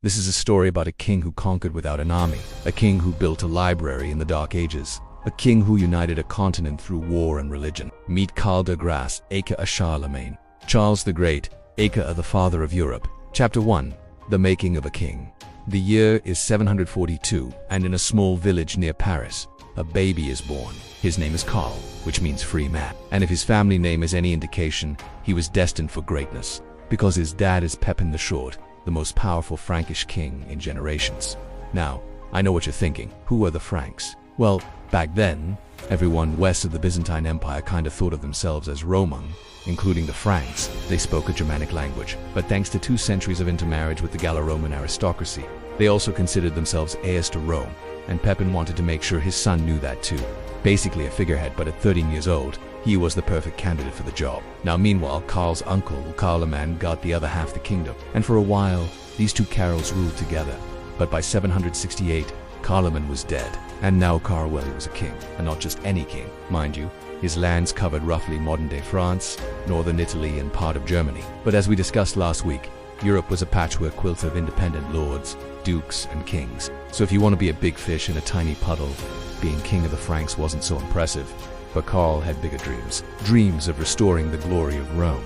This is a story about a king who conquered without an army, a king who built a library in the Dark Ages, a king who united a continent through war and religion. Meet Karl de Grasse, aka Charlemagne. Charles the Great, aka the Father of Europe. Chapter 1. The Making of a King. The year is 742, and in a small village near Paris, a baby is born. His name is Karl, which means free man. And if his family name is any indication, he was destined for greatness, because his dad is Pepin the Short, the most powerful Frankish king in generations. Now, I know what you're thinking. Who are the Franks? Well, back then, everyone west of the Byzantine Empire kind of thought of themselves as Roman, including the Franks. They spoke a Germanic language, but thanks to 2 centuries of intermarriage with the Gallo-Roman aristocracy, they also considered themselves heirs to Rome, and Pepin wanted to make sure his son knew that too. Basically a figurehead, but at 13 years old, he was the perfect candidate for the job. Now meanwhile, Karl's uncle, Charlemagne, got the other half the kingdom, and for a while, these 2 Carols ruled together. But by 768, Charlemagne was dead, and now Karl, well, he was a king, and not just any king, mind you. His lands covered roughly modern-day France, northern Italy, and part of Germany. But as we discussed last week, Europe was a patchwork quilt of independent lords, dukes, and kings. So if you want to be a big fish in a tiny puddle, being king of the Franks wasn't so impressive. But Karl had bigger dreams. Dreams of restoring the glory of Rome.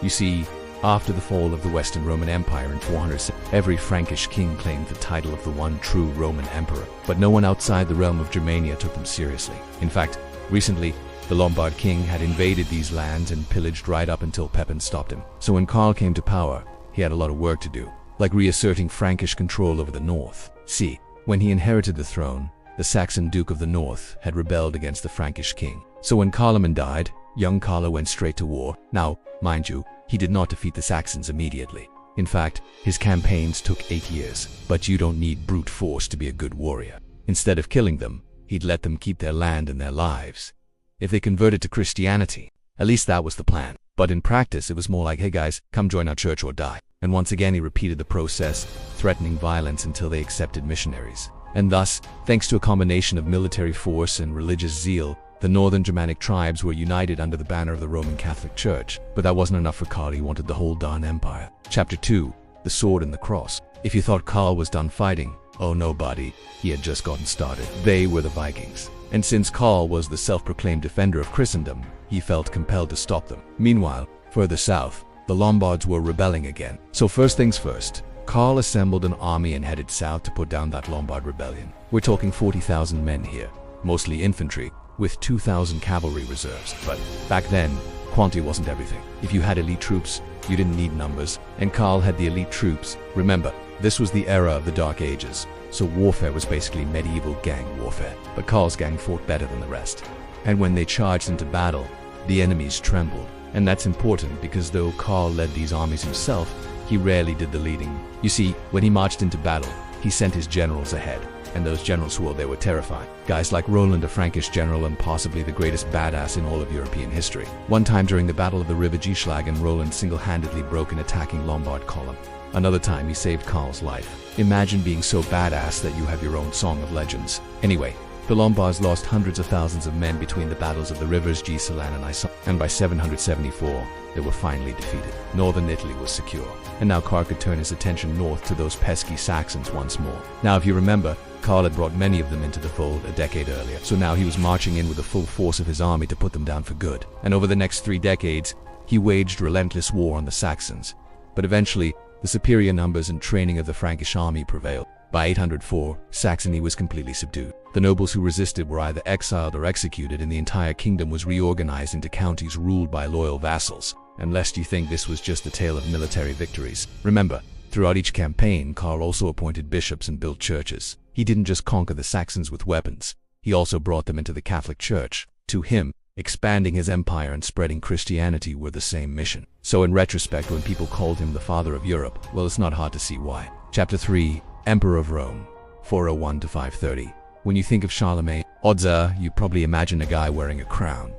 You see, after the fall of the Western Roman Empire in 400, every Frankish king claimed the title of the one true Roman emperor. But no one outside the realm of Germania took them seriously. In fact, recently, the Lombard king had invaded these lands and pillaged right up until Pepin stopped him. So when Karl came to power, he had a lot of work to do, like reasserting Frankish control over the north. See, when he inherited the throne, the Saxon Duke of the North had rebelled against the Frankish king. So when Charlemagne died, young Karl went straight to war. Now, mind you, he did not defeat the Saxons immediately. In fact, his campaigns took 8 years. But you don't need brute force to be a good warrior. Instead of killing them, he'd let them keep their land and their lives. If they converted to Christianity, at least that was the plan. But in practice, it was more like, hey guys, come join our church or die. And once again he repeated the process, threatening violence until they accepted missionaries. And thus, thanks to a combination of military force and religious zeal, the northern Germanic tribes were united under the banner of the Roman Catholic Church. But that wasn't enough for Karl. He wanted the whole darn empire. Chapter 2. The Sword and the Cross. If you thought Karl was done fighting, oh no buddy, he had just gotten started. They were the Vikings. And since Karl was the self-proclaimed defender of Christendom, he felt compelled to stop them. Meanwhile, further south, the Lombards were rebelling again. So first things first, Karl assembled an army and headed south to put down that Lombard rebellion. We're talking 40,000 men here, mostly infantry, with 2,000 cavalry reserves. But back then, quantity wasn't everything. If you had elite troops, you didn't need numbers, and Karl had the elite troops. Remember, this was the era of the Dark Ages, so warfare was basically medieval gang warfare. But Karl's gang fought better than the rest. And when they charged into battle, the enemies trembled. And that's important because though Karl led these armies himself, he rarely did the leading. You see, when he marched into battle, he sent his generals ahead, and those generals swore they were terrifying. Guys like Roland, a Frankish general and possibly the greatest badass in all of European history. One time during the Battle of the River Gießlagen, Roland single-handedly broke an attacking Lombard column. Another time he saved Karl's life. Imagine being so badass that you have your own song of legends. Anyway, the Lombards lost hundreds of thousands of men between the battles of the rivers Gießlagen and Isar, and by 774, they were finally defeated. Northern Italy was secure, and now Karl could turn his attention north to those pesky Saxons once more. Now if you remember, Karl had brought many of them into the fold a decade earlier, so now he was marching in with the full force of his army to put them down for good. And over the next 3 decades, he waged relentless war on the Saxons. But eventually, the superior numbers and training of the Frankish army prevailed. By 804, Saxony was completely subdued. The nobles who resisted were either exiled or executed, and the entire kingdom was reorganized into counties ruled by loyal vassals. And lest you think this was just a tale of military victories, remember, throughout each campaign, Karl also appointed bishops and built churches. He didn't just conquer the Saxons with weapons, he also brought them into the Catholic Church. To him, expanding his empire and spreading Christianity were the same mission. So in retrospect, when people called him the Father of Europe, well, it's not hard to see why. Chapter 3. Emperor of Rome, 401 to 530. When you think of Charlemagne, odds are you probably imagine a guy wearing a crown.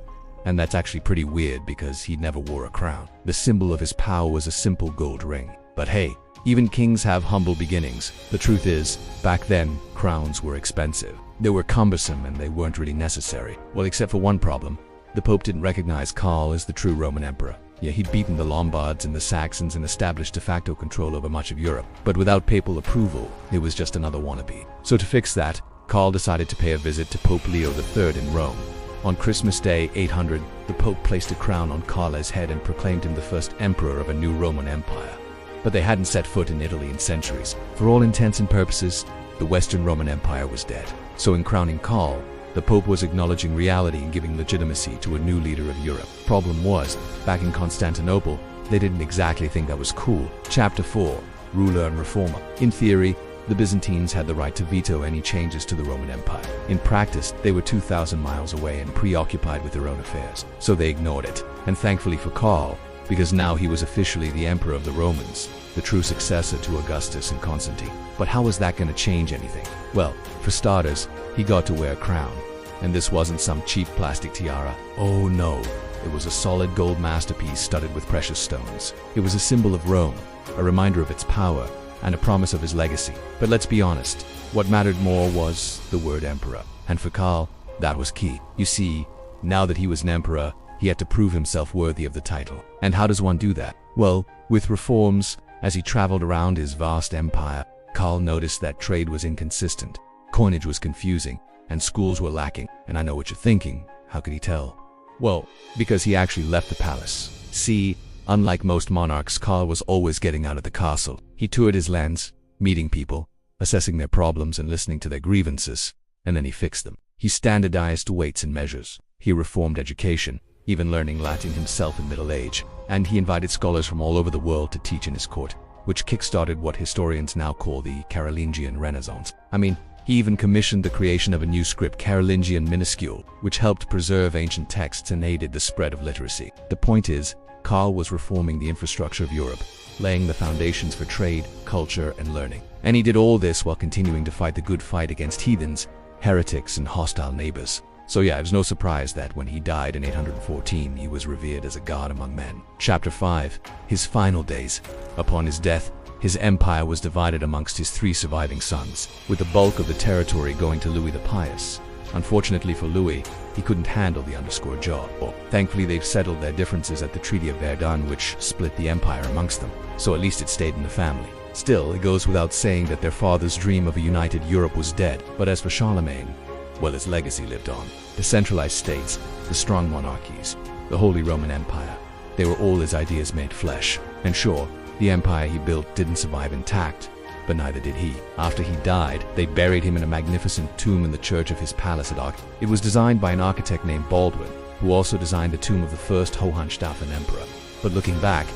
And that's actually pretty weird because he never wore a crown. The symbol of his power was a simple gold ring. But hey, even kings have humble beginnings. The truth is, back then, crowns were expensive. They were cumbersome and they weren't really necessary. Well, except for one problem. The Pope didn't recognize Karl as the true Roman emperor. Yeah, he'd beaten the Lombards and the Saxons and established de facto control over much of Europe. But without papal approval, it was just another wannabe. So to fix that, Karl decided to pay a visit to Pope Leo III in Rome. On Christmas Day 800, the Pope placed a crown on Karl's head and proclaimed him the first emperor of a new Roman Empire. But they hadn't set foot in Italy in centuries. For all intents and purposes, the Western Roman Empire was dead. So in crowning Karl, the Pope was acknowledging reality and giving legitimacy to a new leader of Europe. Problem was, back in Constantinople, they didn't exactly think that was cool. Chapter 4, Ruler and Reformer. In theory, the Byzantines had the right to veto any changes to the Roman Empire. In practice, they were 2,000 miles away and preoccupied with their own affairs, so they ignored it. And thankfully for Karl, because now he was officially the emperor of the Romans, the true successor to Augustus and Constantine. But how was that going to change anything? Well, for starters, he got to wear a crown. And this wasn't some cheap plastic tiara. Oh no, it was a solid gold masterpiece studded with precious stones. It was a symbol of Rome, a reminder of its power, and a promise of his legacy. But let's be honest, what mattered more was the word emperor. And for Karl, that was key. You see, now that he was an emperor, he had to prove himself worthy of the title. And how does one do that? Well, with reforms. As he traveled around his vast empire, Karl noticed that trade was inconsistent, coinage was confusing, and schools were lacking. And I know what you're thinking, how could he tell? Well, because he actually left the palace. See, unlike most monarchs, Karl was always getting out of the castle. He toured his lands, meeting people, assessing their problems and listening to their grievances, and then he fixed them. He standardized weights and measures. He reformed education, even learning Latin himself in middle age, and he invited scholars from all over the world to teach in his court, which kickstarted what historians now call the Carolingian Renaissance. I mean, he even commissioned the creation of a new script, Carolingian minuscule, which helped preserve ancient texts and aided the spread of literacy. The point is, Karl was reforming the infrastructure of Europe, laying the foundations for trade, culture, and learning. And he did all this while continuing to fight the good fight against heathens, heretics, and hostile neighbors. So yeah, it was no surprise that when he died in 814, he was revered as a god among men. Chapter 5, His Final Days. Upon his death, his empire was divided amongst his 3 surviving sons, with the bulk of the territory going to Louis the Pious. Unfortunately for Louis, he couldn't handle the underscore job. Thankfully, they've settled their differences at the Treaty of Verdun, which split the empire amongst them, so at least it stayed in the family. Still, it goes without saying that their father's dream of a united Europe was dead. But as for Charlemagne, well, his legacy lived on. The centralized states, the strong monarchies, the Holy Roman Empire, they were all his ideas made flesh. And sure, the empire he built didn't survive intact, but neither did he. After he died, they buried him in a magnificent tomb in the church of his palace at Aachen. It was designed by an architect named Baldwin, who also designed the tomb of the first Hohenstaufen emperor. But looking back,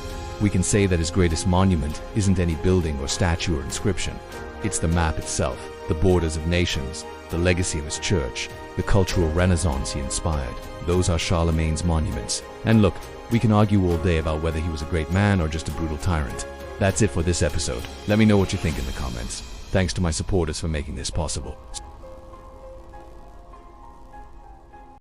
we can say that his greatest monument isn't any building or statue or inscription. It's the map itself, the borders of nations, the legacy of his church, the cultural renaissance he inspired. Those are Charlemagne's monuments. And look, we can argue all day about whether he was a great man or just a brutal tyrant. That's it for this episode. Let me know what you think in the comments. Thanks to my supporters for making this possible.